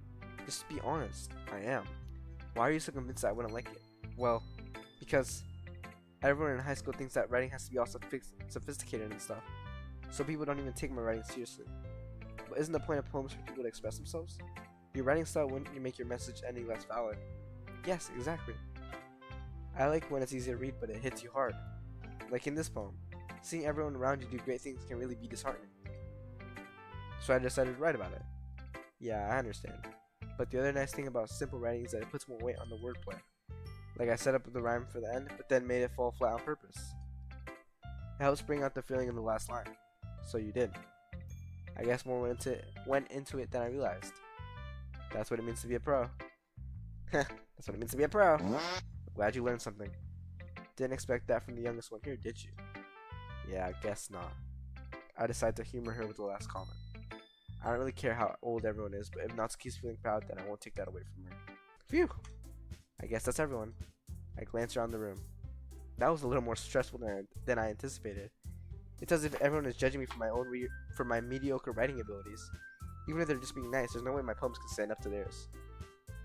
Just be honest. I am. Why are you so convinced that I wouldn't like it? Well, because everyone in high school thinks that writing has to be all sophisticated and stuff, so people don't even take my writing seriously. But isn't the point of poems for people to express themselves? Your writing style wouldn't make your message any less valid. Yes, exactly. I like when it's easy to read, but it hits you hard. Like in this poem, seeing everyone around you do great things can really be disheartening. So I decided to write about it. Yeah, I understand. But the other nice thing about simple writing is that it puts more weight on the wordplay. Like I set up the rhyme for the end, but then made it fall flat on purpose. It helps bring out the feeling in the last line. So you did. I guess more went into it than I realized. That's what it means to be a pro. That's what it means to be a pro. Glad you learned something. Didn't expect that from the youngest one here, did you? Yeah, I guess not. I decided to humor her with the last comment. I don't really care how old everyone is, but if Natsuki's feeling proud, then I won't take that away from her. Phew! I guess that's everyone. I glanced around the room. That was a little more stressful than I anticipated. It's as if everyone is judging me for my mediocre writing abilities. Even if they're just being nice, there's no way my poems can stand up to theirs.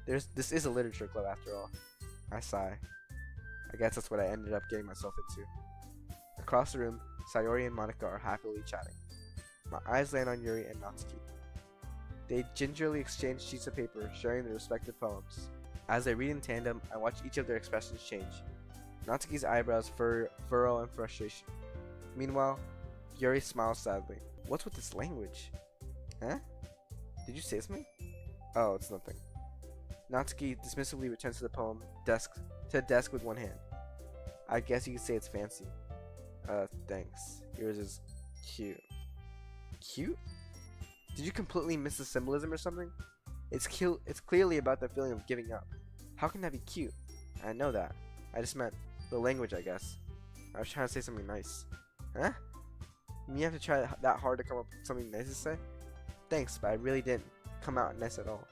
This is a literature club after all. I sigh. I guess that's what I ended up getting myself into. Across the room, Sayori and Monica are happily chatting. My eyes land on Yuri and Natsuki. They gingerly exchange sheets of paper, sharing their respective poems. As they read in tandem, I watch each of their expressions change. Natsuki's eyebrows furrow in frustration. Meanwhile, Yuri smiles sadly. What's with this language? Huh? Did you say something? Oh, it's nothing. Natsuki dismissively returns to the desk with one hand. I guess you could say it's fancy. Thanks. Yours is cute. Cute? Did you completely miss the symbolism or something? It's clearly about the feeling of giving up. How can that be cute? I know that. I just meant the language, I guess. I was trying to say something nice. Huh? You have to try that hard to come up with something nice to say? Thanks, but I really didn't come out nice at all.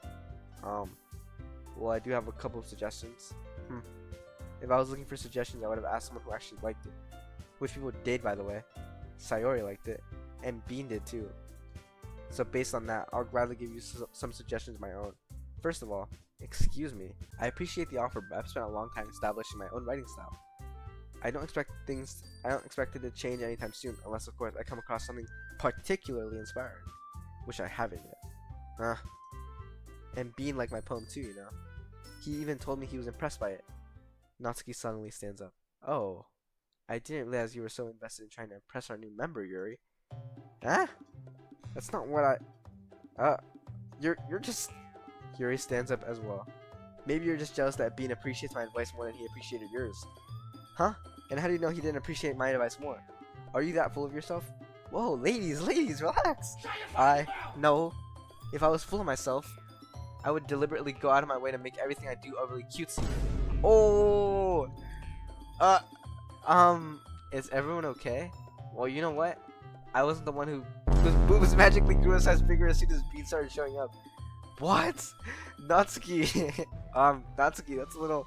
Well, I do have a couple of suggestions. If I was looking for suggestions, I would have asked someone who actually liked it. Which people did, by the way. Sayori liked it, and Bean did too. So based on that, I'll gladly give you some suggestions of my own. First of all, excuse me. I appreciate the offer, but I've spent a long time establishing my own writing style. I don't expect it to change anytime soon, unless of course I come across something particularly inspiring, which I haven't yet. And Bean liked my poem too, you know. He even told me he was impressed by it. Natsuki suddenly stands up. Oh, I didn't realize you were so invested in trying to impress our new member, Yuri. Huh? That's not what you're just... Yuri stands up as well. Maybe you're just jealous that Bean appreciates my advice more than he appreciated yours. Huh? And how do you know he didn't appreciate my advice more? Are you that full of yourself? Whoa, ladies, relax. No. If I was full of myself, I would deliberately go out of my way to make everything I do overly cutesy. Oh! Is everyone okay? Well, you know what? I wasn't the one whose boobs magically grew a size bigger as soon as Bean started showing up. What? Natsuki. Natsuki, that's a little...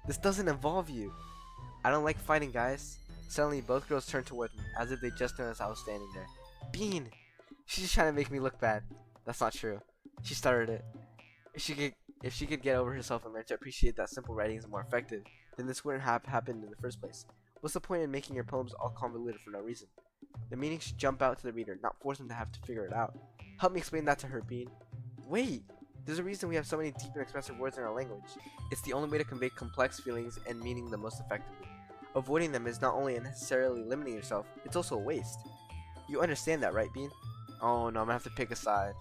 This doesn't involve you. I don't like fighting, guys. Suddenly, both girls turned toward me, as if they just noticed I was standing there. Bean! She's just trying to make me look bad. That's not true. She started it. If she could get over herself and learn to appreciate that simple writing is more effective, then this wouldn't have happened in the first place. What's the point in making your poems all convoluted for no reason? The meaning should jump out to the reader, not force them to have to figure it out. Help me explain that to her, Bean. Wait! There's a reason we have so many deep and expressive words in our language. It's the only way to convey complex feelings and meaning the most effectively. Avoiding them is not only unnecessarily limiting yourself, it's also a waste. You understand that, right, Bean? Oh no, I'm gonna have to pick a side.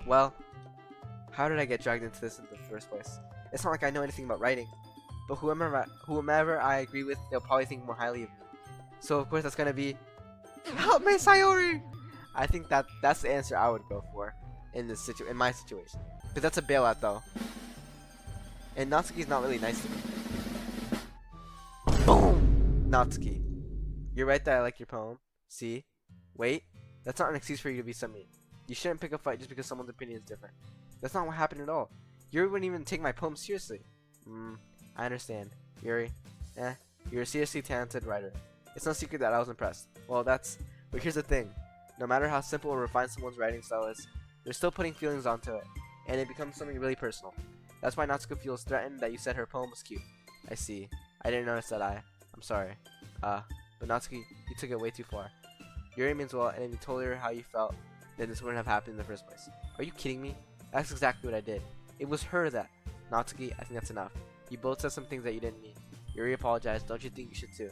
Well, how did I get dragged into this in the first place? It's not like I know anything about writing, but whomever I agree with, they'll probably think more highly of me. So of course that's gonna be, help me, Sayori! I think that's the answer I would go for in my situation. But that's a bailout though. And Natsuki's not really nice to me. Boom! Natsuki. You're right that I like your poem. See? Wait. That's not an excuse for you to be so mean. You shouldn't pick a fight just because someone's opinion is different. That's not what happened at all. Yuri wouldn't even take my poem seriously. I understand. Yuri. You're a seriously talented writer. It's no secret that I was impressed. But here's the thing. No matter how simple or refined someone's writing style is, they're still putting feelings onto it, and it becomes something really personal. That's why Natsuko feels threatened that you said her poem was cute. I see. I didn't notice that. I'm sorry. But Natsuki, you took it way too far. Yuri means well, and if you told her how you felt, then this wouldn't have happened in the first place. Are you kidding me? That's exactly what I did. It was her that... Natsuki, I think that's enough. You both said some things that you didn't mean. Yuri apologized. Don't you think you should too?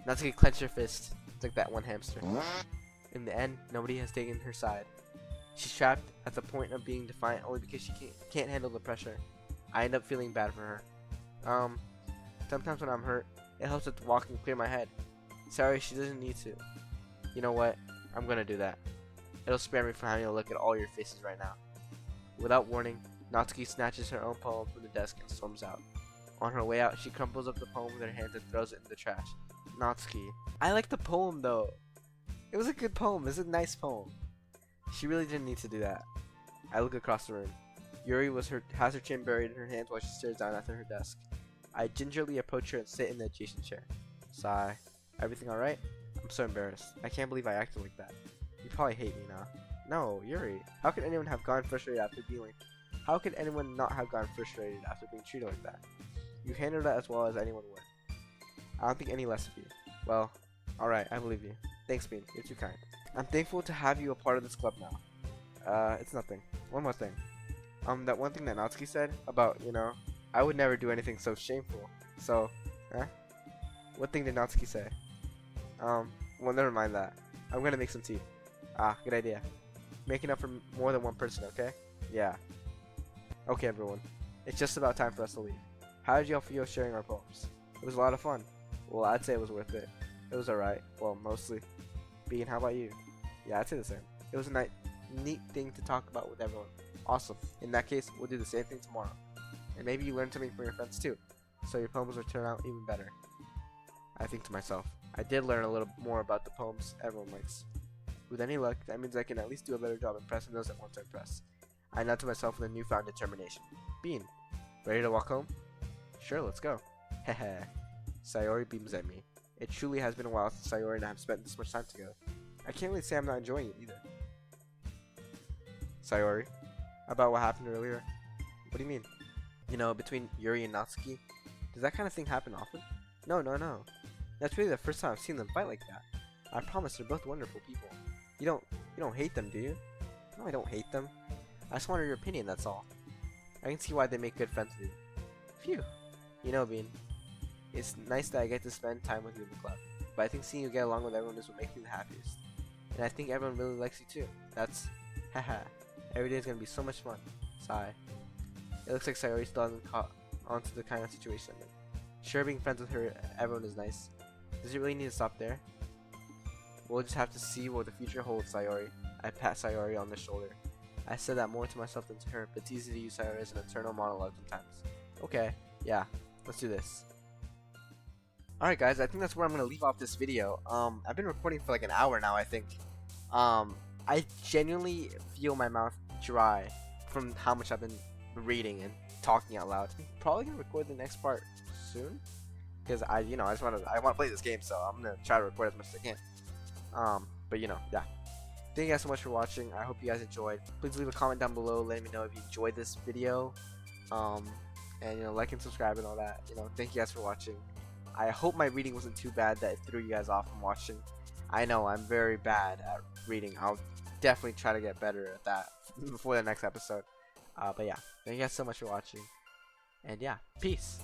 Natsuki clenched her fist. It's like that one hamster. In the end, nobody has taken her side. She's trapped at the point of being defiant only because she can't handle the pressure. I end up feeling bad for her. Sometimes when I'm hurt, it helps to walk and clear my head. Sorry, she doesn't need to. You know what? I'm gonna do that. It'll spare me from having to look at all your faces right now. Without warning, Natsuki snatches her own poem from the desk and storms out. On her way out, she crumples up the poem with her hands and throws it in the trash. Natsuki. I like the poem though. It was a good poem. It's a nice poem. She really didn't need to do that. I look across the room. Yuri has her chin buried in her hands while she stares down at her desk. I gingerly approach her and sit in the adjacent chair. Sigh. Everything alright? I'm so embarrassed. I can't believe I acted like that. You probably hate me now. No, Yuri. How could anyone have gotten frustrated after being How could anyone not have gotten frustrated after being treated like that? You handled that as well as anyone would. I don't think any less of you. Well, alright, I believe you. Thanks, Bean. You're too kind. I'm thankful to have you a part of this club now. It's nothing. One more thing. That one thing that Natsuki said about, I would never do anything so shameful. So, what thing did Natsuki say? Well, never mind that. I'm gonna make some tea. Good idea. Making up for more than one person, okay? Yeah. Okay, everyone. It's just about time for us to leave. How did y'all feel sharing our poems? It was a lot of fun. Well, I'd say it was worth it. It was alright. Well, mostly. Bean, how about you? Yeah, I'd say the same. It was a neat thing to talk about with everyone. Awesome. In that case, we'll do the same thing tomorrow. And maybe you learn something from your friends too, so your poems will turn out even better. I think to myself, I did learn a little more about the poems everyone likes. With any luck, that means I can at least do a better job impressing those that want to impress. I nod to myself with a newfound determination. Bean, ready to walk home? Sure, let's go. Hehe. Sayori beams at me. It truly has been a while since Sayori and I have spent this much time together. I can't really say I'm not enjoying it either. Sayori, about what happened earlier? What do you mean? Between Yuri and Natsuki? Does that kind of thing happen often? No. That's really the first time I've seen them fight like that. I promise they're both wonderful people. You don't hate them, do you? No, I don't hate them. I just wanted your opinion, that's all. I can see why they make good friends with you. Phew. Bean, it's nice that I get to spend time with you in the club, but I think seeing you get along with everyone is what makes me the happiest. And I think everyone really likes you too. That's, haha. Every day is gonna be so much fun. Sigh. It looks like Sayori still hasn't caught onto the kind of situation I'm in. Sure, being friends with everyone is nice. Does it really need to stop there? We'll just have to see what the future holds, Sayori. I pat Sayori on the shoulder. I said that more to myself than to her, but it's easy to use Sayori as an internal monologue sometimes. Okay, yeah, let's do this. Alright guys, I think that's where I'm going to leave off this video. I've been recording for like an hour now, I think. I genuinely feel my mouth dry from how much I've been reading and talking out loud. I'm probably going to record the next part soon. Because I want to play this game, so I'm going to try to record as much as I can. But yeah. Thank you guys so much for watching. I hope you guys enjoyed. Please leave a comment down below letting me know if you enjoyed this video. And like and subscribe and all that. Thank you guys for watching. I hope my reading wasn't too bad that it threw you guys off from watching. I know I'm very bad at reading. I'll definitely try to get better at that before the next episode. But yeah, thank you guys so much for watching. And yeah, peace.